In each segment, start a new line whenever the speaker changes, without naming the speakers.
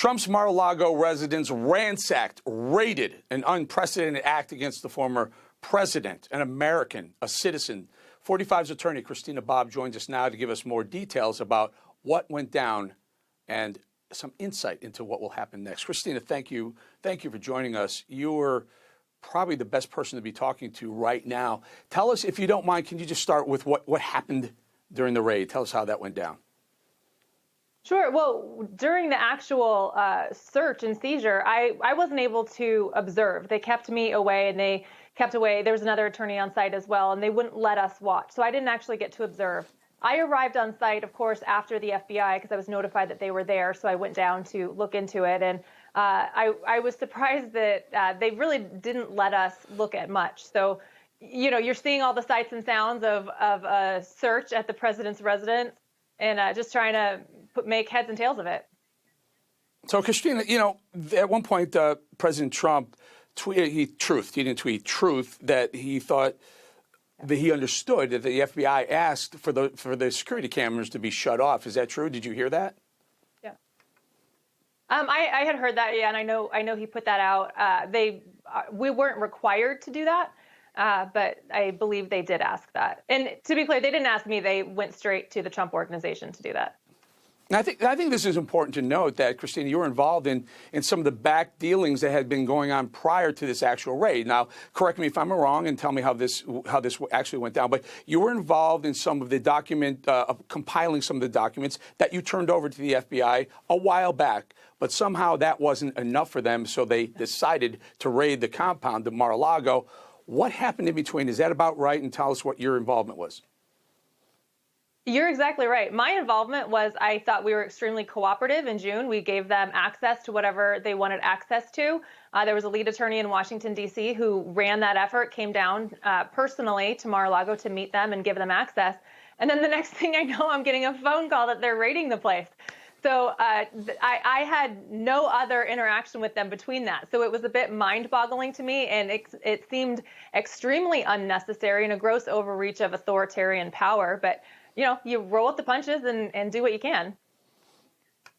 Trump's Mar-a-Lago residence ransacked, raided, an unprecedented act against the former president, an American, a citizen. 45's attorney Christina Bobb joins us now to give us more details about what went down and some insight into what will happen next. Christina, thank you. Thank you for joining us. You're probably the best person to be talking to right now. Tell us, if you don't mind, can you just start with what happened during the raid? Tell us how that went down.
Sure. Well, during the actual search and seizure, I wasn't able to observe. They kept me away, and they kept away. There was another attorney on site as well, and they wouldn't let us watch. So I didn't actually get to observe. I arrived on site, of course, after the FBI because I was notified that they were there. So I went down to look into it. And I was surprised that they really didn't let us look at much. So, you know, you're seeing all the sights and sounds of a search at the president's residence and just trying to make heads and tails of it.
So, Christina, you know, at one point, President Trump tweeted, he didn't tweet truth, that he thought that he understood that the FBI asked for the security cameras to be shut off. Is that true? Did you hear that?
Yeah. I had heard that, yeah, and I know he put that out. We weren't required to do that, but I believe they did ask that. And to be clear, they didn't ask me. They went straight to the Trump organization to do that.
I think this is important to note that, Christina, you were involved in some of the back dealings that had been going on prior to this actual raid. Now, correct me if I'm wrong and tell me how this actually went down. But you were involved in some of the compiling some of the documents that you turned over to the FBI a while back. But somehow that wasn't enough for them, so they decided to raid the compound of Mar-a-Lago. What happened in between? Is that about right? And tell us what your involvement was.
You're exactly right. My involvement was, I thought we were extremely cooperative in June. We gave them access to whatever they wanted access to. There was a lead attorney in Washington, D.C. who ran that effort, came down personally to Mar-a-Lago to meet them and give them access. And then the next thing I know, I'm getting a phone call that they're raiding the place. So I had no other interaction with them between that. So it was a bit mind-boggling to me, and it seemed extremely unnecessary and a gross overreach of authoritarian power. But you know, you roll with the punches and do what you can.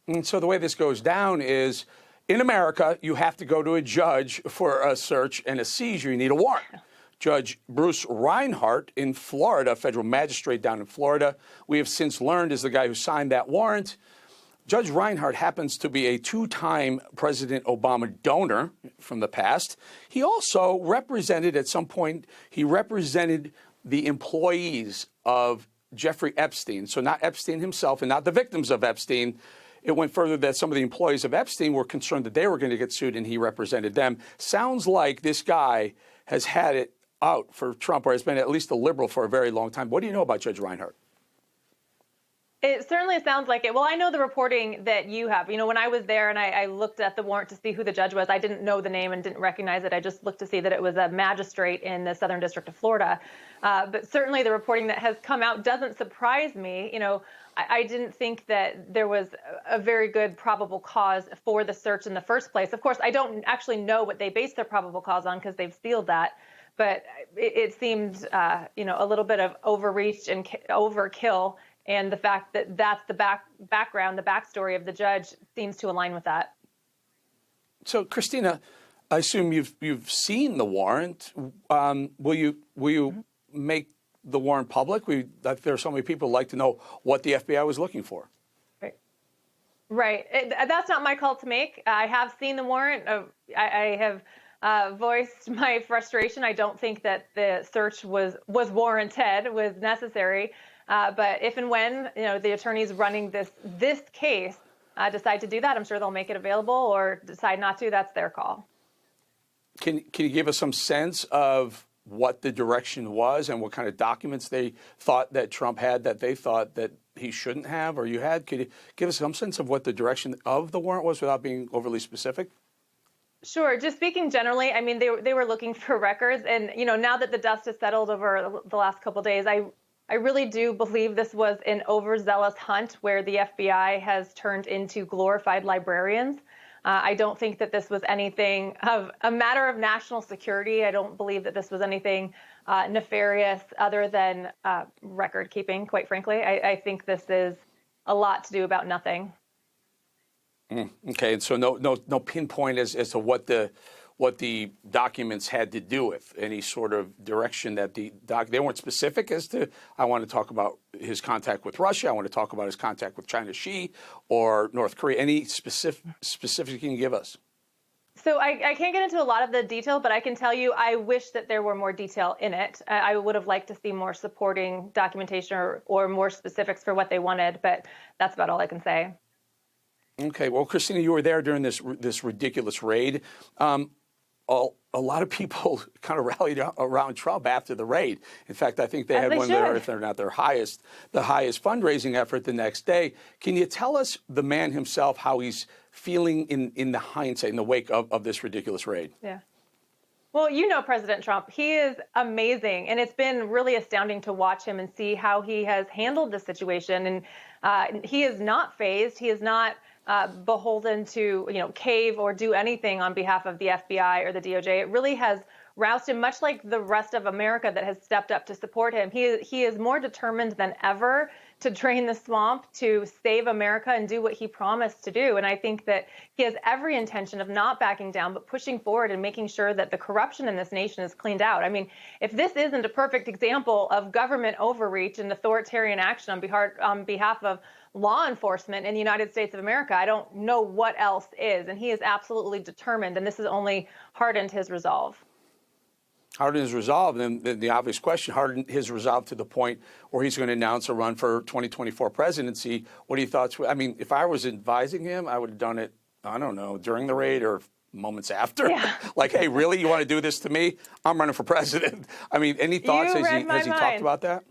And so the way this goes down is, in America, you have to go to a judge for a search and a seizure. You need a warrant. Judge Bruce Reinhart in Florida, a federal magistrate down in Florida, we have since learned is the guy who signed that warrant. Judge Reinhart happens to be a two-time President Obama donor from the past. He also represented, at some point, he represented the employees of Jeffrey Epstein. So not Epstein himself and not the victims of Epstein. It went further that some of the employees of Epstein were concerned that they were going to get sued, and he represented them. Sounds like this guy has had it out for Trump, or has been at least a liberal for a very long time. What do you know about Judge Reinhart?
It certainly sounds like it. Well, I know the reporting that you have. You know, when I was there and I looked at the warrant to see who the judge was, I didn't know the name and didn't recognize it. I just looked to see that it was a magistrate in the Southern District of Florida. But certainly the reporting that has come out doesn't surprise me. You know, I didn't think that there was a very good probable cause for the search in the first place. Of course, I don't actually know what they based their probable cause on because they've sealed that. But it seemed, you know, a little bit of overreach and overkill. And the fact that that's the background, the backstory of the judge seems to align with that.
So, Christina, I assume you've seen the warrant. Will you make the warrant public? There are so many people who like to know what the FBI was looking for.
Right. That's not my call to make. I have seen the warrant. I have voiced my frustration. I don't think that the search was warranted, was necessary. But if and when, you know, the attorneys running this case decide to do that, I'm sure they'll make it available, or decide not to. That's their call.
Can you give us some sense of what the direction was and what kind of documents they thought that Trump had that they thought that he shouldn't have, or you had? Could you give us some sense of what the direction of the warrant was without being overly specific?
Sure. Just speaking generally, I mean, they were looking for records. And, you know, now that the dust has settled over the last couple of days, I really do believe this was an overzealous hunt where the FBI has turned into glorified librarians. I don't think that this was anything of a matter of national security. I don't believe that this was anything nefarious other than record keeping, quite frankly. I think this is a lot to do about nothing.
Okay, and so no pinpoint as to what the documents had to do with, any sort of direction that they weren't specific as to, I want to talk about his contact with Russia, I want to talk about his contact with China Xi or North Korea. Any specifics you can give us?
So I can't get into a lot of the detail, but I can tell you I wish that there were more detail in it. I would have liked to see more supporting documentation or more specifics for what they wanted, but that's about all I can say.
Okay, well, Christina, you were there during this ridiculous raid. A lot of people kind of rallied around Trump after the raid. In fact, I think they had one of their, if they're not the highest fundraising effort the next day. Can you tell us, the man himself, how he's feeling in the hindsight, in the wake of this ridiculous raid?
Yeah. Well, you know President Trump. He is amazing, and it's been really astounding to watch him and see how he has handled the situation. And he is not fazed. He is not beholden to, cave or do anything on behalf of the FBI or the DOJ. It really has roused him, much like the rest of America that has stepped up to support him. He is more determined than ever to drain the swamp, to save America and do what he promised to do. And I think that he has every intention of not backing down, but pushing forward and making sure that the corruption in this nation is cleaned out. I mean, if this isn't a perfect example of government overreach and authoritarian action on behalf of law enforcement in the United States of America, I don't know what else is. And he is absolutely determined, and this has only hardened his resolve.
Hardened his resolve, and then the obvious question, hardened his resolve to the point where he's going to announce a run for 2024 presidency. What are your thoughts? I mean, if I was advising him, I would have done it, I don't know, during the raid or moments after. Yeah. Like, hey, really? You want to do this to me? I'm running for president. I mean, any thoughts? Has he talked about that?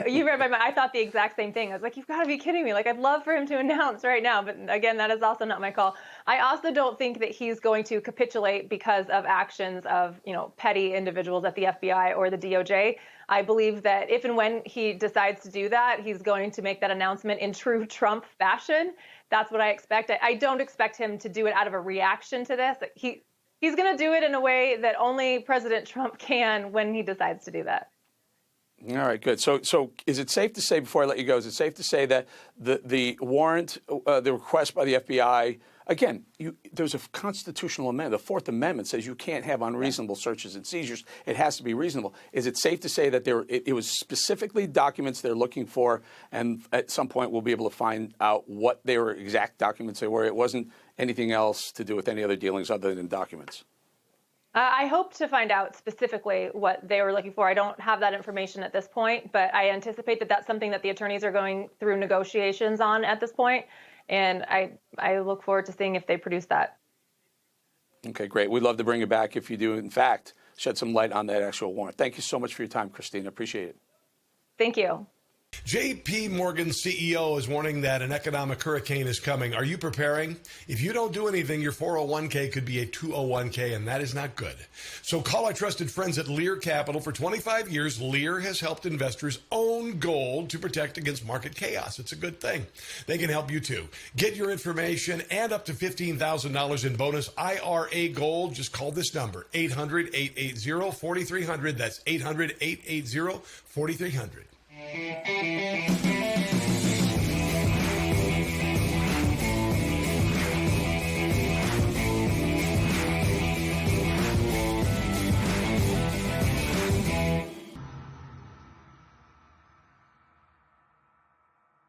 You read my mind. I thought the exact same thing. I was like, you've got to be kidding me. Like, I'd love for him to announce right now. But again, that is also not my call. I also don't think that he's going to capitulate because of actions of, petty individuals at the FBI or the DOJ. I believe that if and when he decides to do that, he's going to make that announcement in true Trump fashion. That's what I expect. I don't expect him to do it out of a reaction to this. He's going to do it in a way that only President Trump can when he decides to do that.
All right, good. So is it safe to say, before I let you go, is it safe to say that the warrant, the request by the FBI, again, there's a constitutional amendment. The Fourth Amendment says you can't have unreasonable searches and seizures. It has to be reasonable. Is it safe to say that it was specifically documents they're looking for, and at some point we'll be able to find out what their exact documents they were? It wasn't anything else to do with any other dealings other than documents.
I hope to find out specifically what they were looking for. I don't have that information at this point, but I anticipate that that's something that the attorneys are going through negotiations on at this point, and I look forward to seeing if they produce that.
Okay, great. We'd love to bring you back if you do, in fact, shed some light on that actual warrant. Thank you so much for your time, Christina. Appreciate it.
Thank you.
J.P. Morgan's CEO is warning that an economic hurricane is coming. Are you preparing? If you don't do anything, your 401k could be a 201k, and that is not good. So call our trusted friends at Lear Capital. For 25 years, Lear has helped investors own gold to protect against market chaos. It's a good thing. They can help you too. Get your information and up to $15,000 in bonus IRA gold. Just call this number, 800-880-4300. That's 800-880-4300.